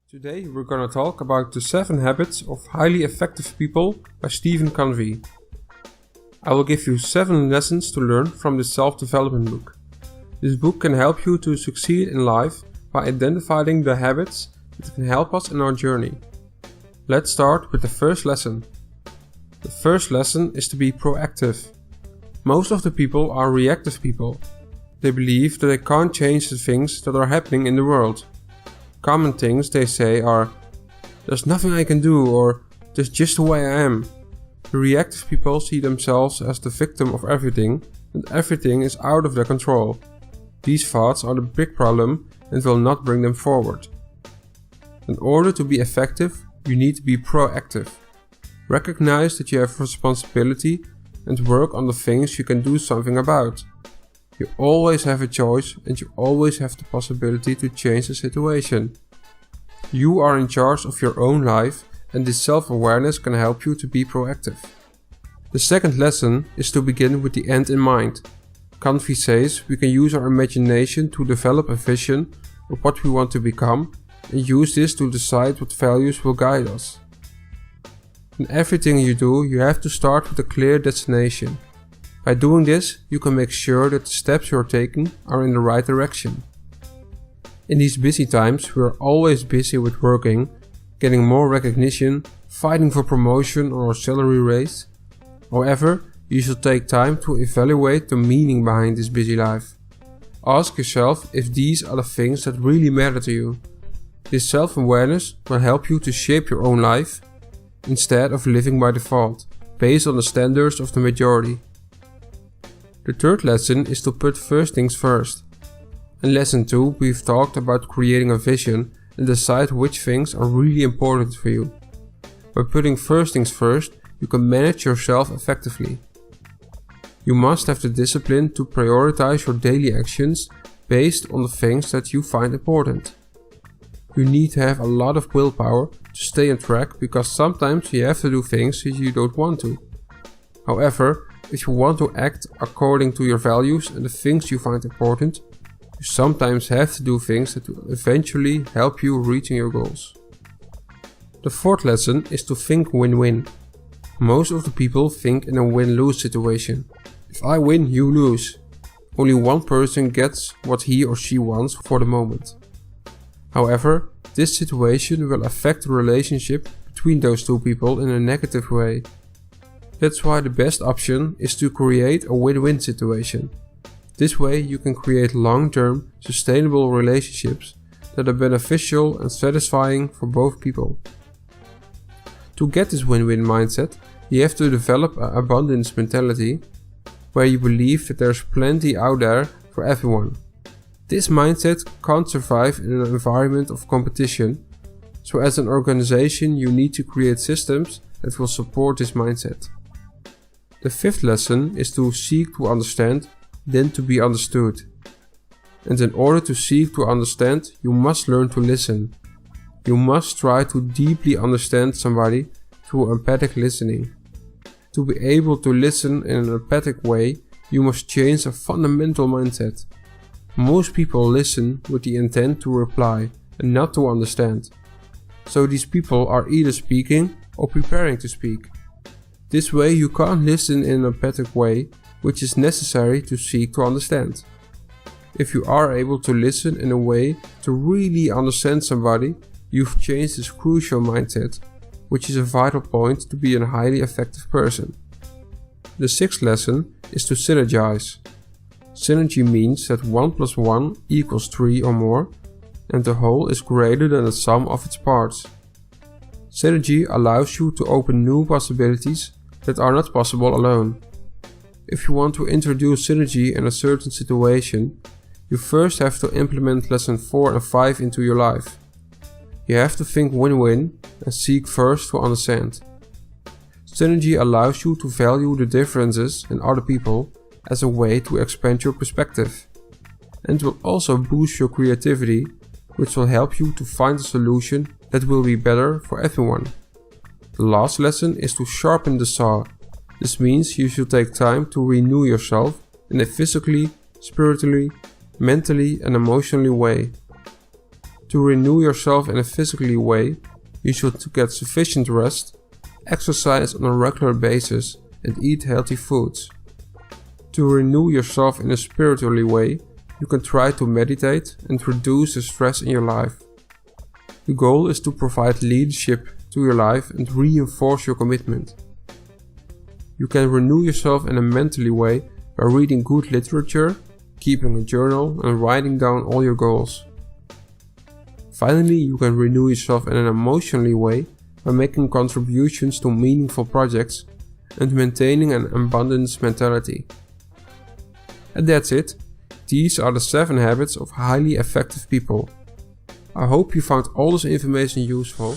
Today we're gonna talk about the 7 Habits of Highly Effective People by Covey. I will give you 7 lessons to learn from this self-development book. This book can help you to succeed in life by identifying the habits that can help us in our journey. Let's start with the first lesson. The first lesson is to be proactive. Most of the people are reactive people. They believe that they can't change the things that are happening in the world. Common things they say are, "There's nothing I can do," or "That's just the way I am." The reactive people see themselves as the victim of everything, and everything is out of their control. These thoughts are the big problem and will not bring them forward. In order to be effective, you need to be proactive. Recognize that you have responsibility and work on the things you can do something about. You always have a choice and you always have the possibility to change the situation. You are in charge of your own life, and this self-awareness can help you to be proactive. The second lesson is to begin with the end in mind. Covey says we can use our imagination to develop a vision of what we want to become and use this to decide what values will guide us. In everything you do, you have to start with a clear destination. By doing this, you can make sure that the steps you are taking are in the right direction. In these busy times, we are always busy with working, getting more recognition, fighting for promotion or a salary raise. However, you should take time to evaluate the meaning behind this busy life. Ask yourself if these are the things that really matter to you. This self-awareness will help you to shape your own life instead of living by default, based on the standards of the majority. The third lesson is to put first things first. In lesson 2, we've talked about creating a vision and decide which things are really important for you. By putting first things first, you can manage yourself effectively. You must have the discipline to prioritize your daily actions based on the things that you find important. You need to have a lot of willpower to stay on track, because sometimes you have to do things that you don't want to. However, if you want to act according to your values and the things you find important, you sometimes have to do things that will eventually help you reaching your goals. The fourth lesson is to think win-win. Most of the people think in a win-lose situation. If I win, you lose. Only one person gets what he or she wants for the moment. However, this situation will affect the relationship between those two people in a negative way. That's why the best option is to create a win-win situation. This way you can create long-term, sustainable relationships that are beneficial and satisfying for both people. To get this win-win mindset, you have to develop an abundance mentality where you believe that there's plenty out there for everyone. This mindset can't survive in an environment of competition, so as an organization you need to create systems that will support this mindset. The fifth lesson is to seek to understand, then to be understood. And in order to seek to understand, you must learn to listen. You must try to deeply understand somebody through empathic listening. To be able to listen in an empathic way, you must change a fundamental mindset. Most people listen with the intent to reply and not to understand. So these people are either speaking or preparing to speak. This way you can't listen in an empathic way, which is necessary to seek to understand. If you are able to listen in a way to really understand somebody, you've changed this crucial mindset, which is a vital point to be a highly effective person. The sixth lesson is to synergize. Synergy means that 1 + 1 = 3 or more, and the whole is greater than the sum of its parts. Synergy allows you to open new possibilities that are not possible alone. If you want to introduce synergy in a certain situation, you first have to implement lesson 4 and 5 into your life. You have to think win-win and seek first to understand. Synergy allows you to value the differences in other people as a way to expand your perspective, and will also boost your creativity, which will help you to find a solution that will be better for everyone. The last lesson is to sharpen the saw. This means you should take time to renew yourself in a physically, spiritually, mentally and emotionally way. To renew yourself in a physical way, you should get sufficient rest, exercise on a regular basis, and eat healthy foods. To renew yourself in a spiritual way, you can try to meditate and reduce the stress in your life. The goal is to provide leadership to your life and reinforce your commitment. You can renew yourself in a mentally way by reading good literature, keeping a journal, and writing down all your goals. Finally, you can renew yourself in an emotionally way by making contributions to meaningful projects and maintaining an abundance mentality. And that's it. These are the 7 habits of highly effective people. I hope you found all this information useful.